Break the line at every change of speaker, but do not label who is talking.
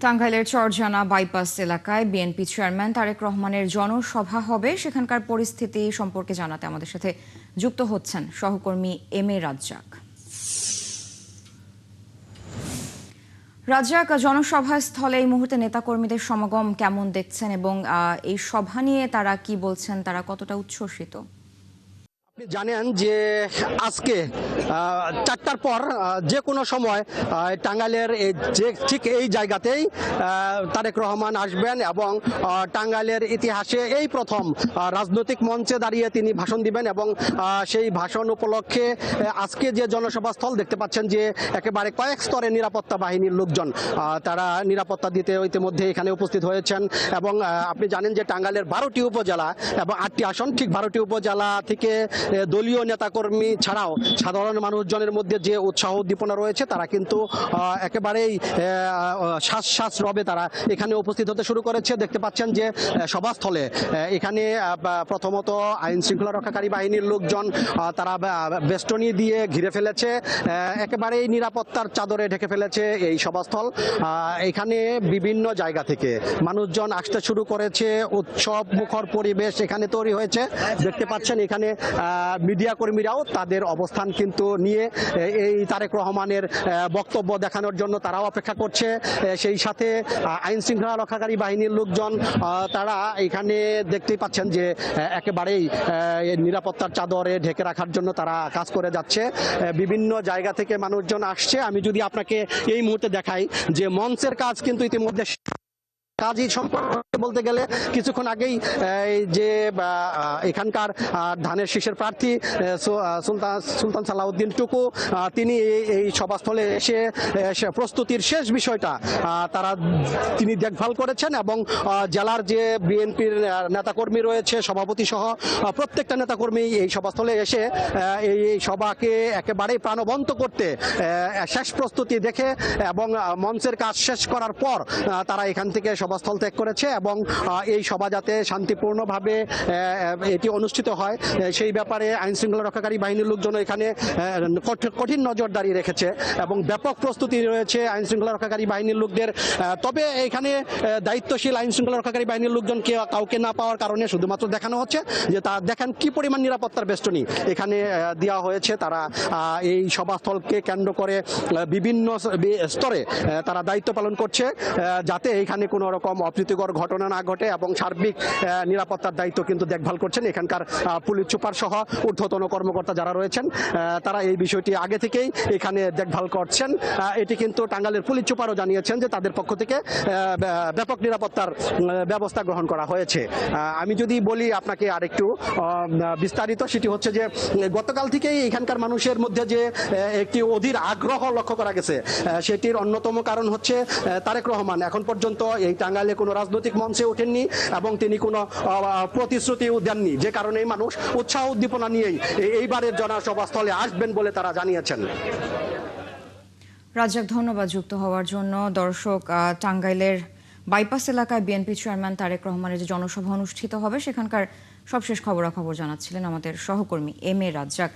টাঙ্গাইলের চরজানা বাইপাস এলাকায় BNP chairman Tarique রহমানের জনসভা হবে। সেখানকার পরিস্থিতি সম্পর্কে জানাতে আমাদের সাথে যুক্ত হচ্ছেন সহকর্মী এম.এ. রাজ্জাক। রাজ্জাক, জনসভা স্থলে এই মুহূর্তে নেতাকর্মীদের সমাগম কেমন দেখছেন এবং এই সভা নিয়ে তারা কি বলছেন, তারা কতটা উচ্ছ্বসিত?
আপনি জানেন যে আজকে 4টার পর যে কোনো সময় টাঙ্গাইলের ঠিক এই জায়গাতেই তারেক রহমান আসবেন এবং টাঙ্গাইলের ইতিহাসে এই প্রথম রাজনৈতিক মঞ্চে দাঁড়িয়ে তিনি ভাষণ দিবেন এবং সেই ভাষণ উপলক্ষে আজকে যে জনসভা স্থল দেখতে পাচ্ছেন যে একেবারে কয়েক স্তরের নিরাপত্তা বাহিনীর লোকজন তারা নিরাপত্তা দিতে ইতিমধ্যে এখানে উপস্থিত হয়েছেন। এবং আপনি জানেন যে টাঙ্গাইলের 12টি উপজেলা এবং 8টি আসন, ঠিক 12টি উপজেলা থেকে দলীয় নেতাকর্মী ছাড়াও সাধারণ মানুষজনের মধ্যে যে উৎসাহ উদ্দীপনা রয়েছে তারা কিন্তু একেবারেই শ্বাস রবে তারা এখানে উপস্থিত হতে শুরু করেছে। দেখতে পাচ্ছেন যে সভাস্থলে এখানে প্রথমত আইন শৃঙ্খলা রক্ষাকারী বাহিনীর লোকজন তারা বেষ্টনী দিয়ে ঘিরে ফেলেছে, একেবারেই নিরাপত্তার চাদরে ঢেকে ফেলেছে এই সভাস্থল। এখানে বিভিন্ন জায়গা থেকে মানুষজন আসতে শুরু করেছে, উৎসব মুখর পরিবেশ এখানে তৈরি হয়েছে। দেখতে পাচ্ছেন এখানে মিডিয়া কর্মীরাও তাদের অবস্থান কিন্তু নিয়ে এই তারেক রহমানের বক্তব্য দেখানোর জন্য তারাও অপেক্ষা করছে। সেই সাথে আইন শৃঙ্খলা রক্ষাকারী বাহিনীর লোকজন তারা এখানে দেখতেই পাচ্ছেন যে একেবারেই নিরাপত্তার চাদরে ঢেকে রাখার জন্য তারা কাজ করে যাচ্ছে। বিভিন্ন জায়গা থেকে মানুষজন আসছে। আমি যদি আপনাকে এই মুহূর্তে দেখাই যে মঞ্চের কাজ কিন্তু ইতিমধ্যে কাজই সম্পর্কে বলতে গেলে কিছুক্ষণ আগেই যে এখানকার ধানের শীষের প্রার্থী সুলতান সালাউদ্দিন টুকু তিনি এই সভাস্থলে এসে প্রস্তুতির শেষ বিষয়টা তিনি দেখভাল করেছেন এবং জেলার যে বিএনপির নেতাকর্মী রয়েছে সভাপতি সহ প্রত্যেকটা নেতাকর্মী এই সভাস্থলে এসে এই সভাকে একেবারেই প্রাণবন্ত করতে শেষ প্রস্তুতি দেখে এবং মঞ্চের কাজ শেষ করার পর তারা এখান থেকে সভাস্থল ত্যাগ করেছে এবং এই সভা যাতে শান্তিপূর্ণভাবে এটি অনুষ্ঠিত হয় সেই ব্যাপারে আইন শৃঙ্খলা রক্ষাকারী বাহিনীর লোকজন এখানে কঠিন নজরদারি রেখেছে এবং ব্যাপক প্রস্তুতি রয়েছে আইন শৃঙ্খলা রক্ষাকারী বাহিনীর লোকদের। তবে এখানে দায়িত্বশীল আইন শৃঙ্খলা রক্ষাকারী বাহিনীর লোকজনকে কাউকে না পাওয়ার কারণে শুধুমাত্র দেখানো হচ্ছে যে তা দেখেন কি পরিমাণ নিরাপত্তার বেষ্টনী এখানে দেওয়া হয়েছে। তারা এই সভাস্থলকে কেন্দ্র করে বিভিন্ন স্তরে তারা দায়িত্ব পালন করছে যাতে এখানে কোনো রকম অপ্রীতিকর ঘটনা না ঘটে এবং সার্বিক নিরাপত্তার দায়িত্ব কিন্তু দেখভাল করছেন এখানকার পুলিশ সুপার সহ ঊর্ধ্বতন কর্মকর্তা যারা রয়েছেন তারা এই বিষয়টি আগে থেকেই এখানে দেখভাল করছেন। এটি কিন্তু টাঙ্গাইলের পুলিশ সুপারও জানিয়েছেন যে তাদের পক্ষ থেকে ব্যাপক নিরাপত্তার ব্যবস্থা গ্রহণ করা হয়েছে। আমি যদি বলি আপনাকে আরেকটু বিস্তারিত, সেটি হচ্ছে যে গতকাল থেকেই এখানকার মানুষের মধ্যে যে একটি অধীর আগ্রহ লক্ষ্য করা গেছে সেটির অন্যতম কারণ হচ্ছে তারেক রহমান এখন পর্যন্ত এই টাঙ্গাইলে কোনো রাজনৈতিক মঞ্চে ওঠেননি এবং তিনি কোনো প্রতিশ্রুতিও দেননি, যে কারণে মানুষ উৎসাহ উদ্দীপনা নিয়েই এইবারের জনসভাস্থলে আসবেন বলে তারা জানিয়েছেন।
রাজ্জাক, ধন্যবাদ যুক্ত হওয়ার জন্য। দর্শক, টাঙ্গাইলের বাইপাস এলাকায় বিএনপি চেয়ারম্যান তারেক রহমানের যে জনসভা অনুষ্ঠিত হবে সেখানকার সবশেষ খবরাখবর জানাচ্ছিলেন আমাদের সহকর্মী এম.এ. রাজ্জাক।